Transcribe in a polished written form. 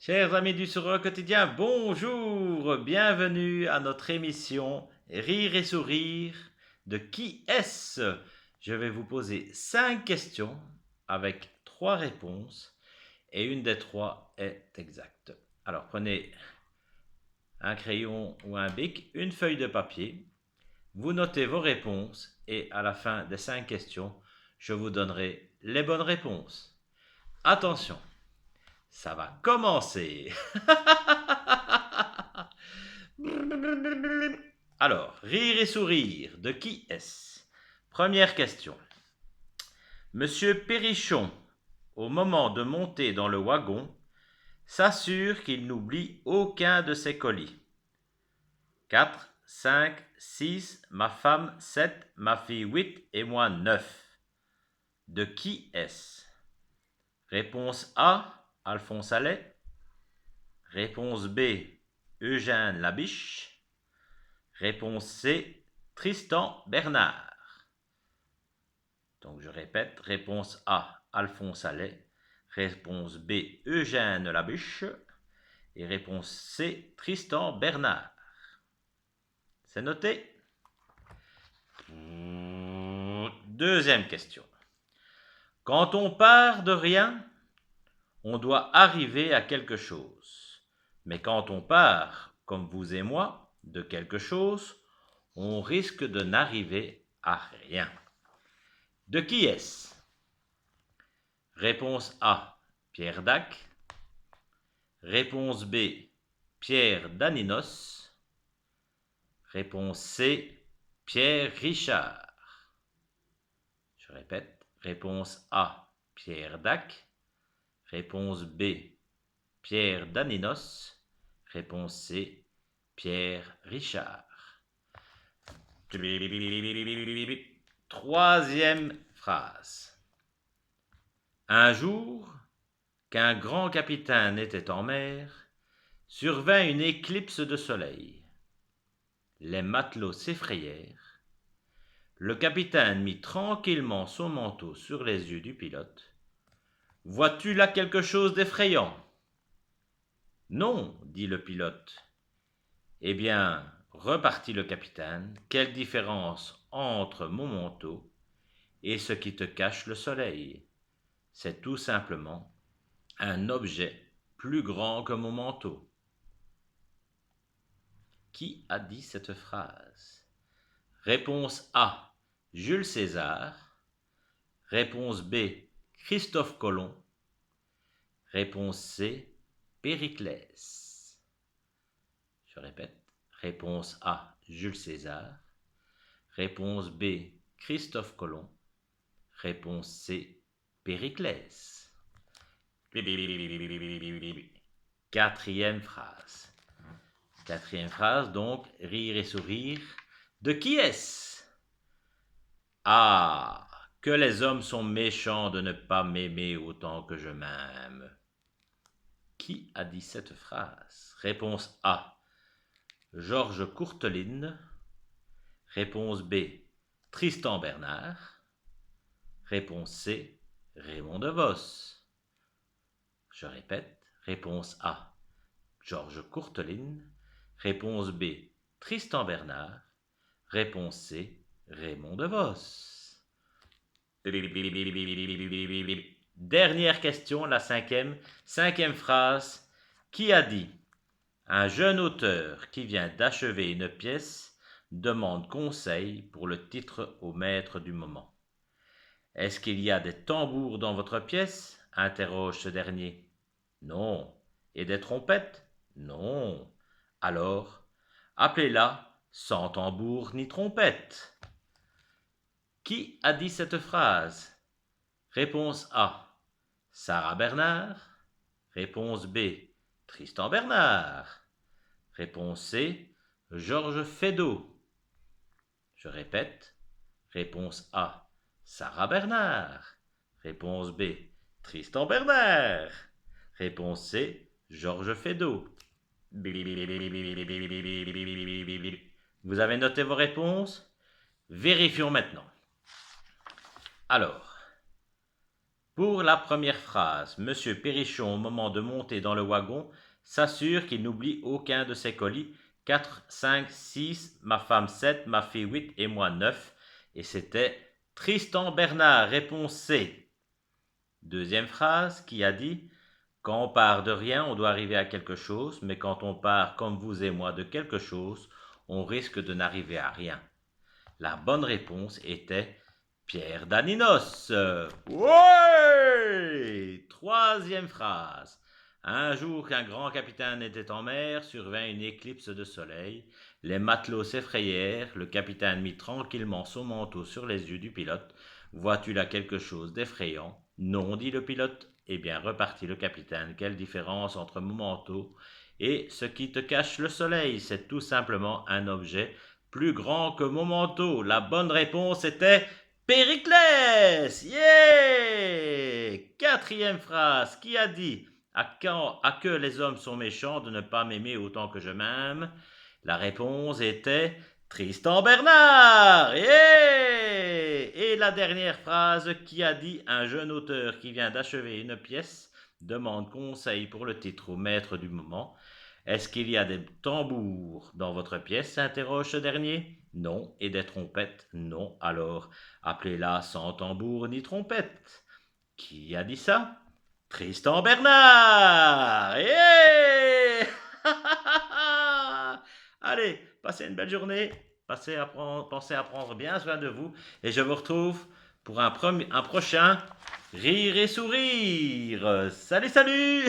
Chers amis du Sourire quotidien, bonjour, bienvenue à notre émission Rire et sourire de Qui est-ce? Je vais vous poser 5 questions avec 3 réponses et une des 3 est exacte. Alors prenez un crayon ou un bic, une feuille de papier, vous notez vos réponses et à la fin des 5 questions, je vous donnerai les bonnes réponses. Attention, ça va commencer. Alors, rire et sourire, de qui est-ce? Première question. Monsieur Perrichon, au moment de monter dans le wagon, s'assure qu'il n'oublie aucun de ses colis. 4, 5, 6, ma femme 7, ma fille 8 et moi 9. De qui est-ce? Réponse A, Alphonse Allais. Réponse B, Eugène Labiche. Réponse C, Tristan Bernard. Donc je répète, réponse A, Alphonse Allais. Réponse B, Eugène Labiche. Et réponse C, Tristan Bernard. C'est noté? Deuxième question. Quand on part de rien, on doit arriver à quelque chose. Mais quand on part, comme vous et moi, de quelque chose, on risque de n'arriver à rien. De qui est-ce? Réponse A, Pierre Dac. Réponse B, Pierre Daninos. Réponse C, Pierre Richard. Je répète, réponse A, Pierre Dac. Réponse B, Pierre Daninos. Réponse C, Pierre Richard. Troisième phrase. Un jour, qu'un grand capitaine était en mer, survint une éclipse de soleil. Les matelots s'effrayèrent. Le capitaine mit tranquillement son manteau sur les yeux du pilote. « Vois-tu là quelque chose d'effrayant ?» ?»« Non, dit le pilote. »« Eh bien, repartit le capitaine, quelle différence entre mon manteau et ce qui te cache le soleil? C'est tout simplement un objet plus grand que mon manteau. » Qui a dit cette phrase? Réponse A, Jules César. Réponse B, Christophe Colomb. Réponse C, Périclès. Je répète, réponse A, Jules César. Réponse B, Christophe Colomb. Réponse C, Périclès. Quatrième phrase. Quatrième phrase, donc, rire et sourire. De qui est-ce? Ah, que les hommes sont méchants de ne pas m'aimer autant que je m'aime. Qui a dit cette phrase? Réponse A, Georges Courteline. Réponse B, Tristan Bernard. Réponse C, Raymond DeVos. Je répète, réponse A, Georges Courteline. Réponse B, Tristan Bernard. Réponse C, Raymond DeVos. Dernière question, la cinquième phrase. Qui a dit? Un jeune auteur qui vient d'achever une pièce demande conseil pour le titre au maître du moment. Est-ce qu'il y a des tambours dans votre pièce? Interroge ce dernier. Non. Et des trompettes? Non. Alors, appelez-la sans tambour ni trompette. Qui a dit cette phrase? Réponse A, Sarah Bernard. Réponse B, Tristan Bernard. Réponse C, Georges Feydeau. Je répète, réponse A, Sarah Bernard. Réponse B, Tristan Bernard. Réponse C, Georges Feydeau. Vous avez noté vos réponses? Vérifions maintenant. Alors, Pour la première phrase, Monsieur Perrichon, au moment de monter dans le wagon, s'assure qu'il n'oublie aucun de ses colis. 4, 5, 6, ma femme 7, ma fille 8 et moi 9. Et c'était Tristan Bernard, réponse C. Deuxième phrase, qui a dit quand on part de rien, on doit arriver à quelque chose, mais quand on part, comme vous et moi, de quelque chose, on risque de n'arriver à rien. La bonne réponse était Pierre Daninos. Ouais! Troisième phrase. Un jour qu'un grand capitaine était en mer, survint une éclipse de soleil. Les matelots s'effrayèrent. Le capitaine mit tranquillement son manteau sur les yeux du pilote. Vois-tu là quelque chose d'effrayant? Non, dit le pilote. Eh bien, repartit le capitaine. Quelle différence entre mon manteau et ce qui te cache le soleil? C'est tout simplement un objet plus grand que mon manteau. La bonne réponse était Périclès. Yeah! Quatrième phrase. Qui a dit à que les hommes sont méchants de ne pas m'aimer autant que je m'aime? La réponse était Tristan Bernard. Yeah! Et la dernière phrase. Qui a dit un jeune auteur qui vient d'achever une pièce demande conseil pour le titre au maître du moment? Est-ce qu'il y a des tambours dans votre pièce? S'interroge ce dernier. Non. Et des trompettes? Non. Alors, appelez-la sans tambour ni trompette. Qui a dit ça? Tristan Bernard! Yeah! Allez, passez une belle journée. Pensez à prendre bien soin de vous. Et je vous retrouve pour un prochain Rire et Sourire. Salut, salut!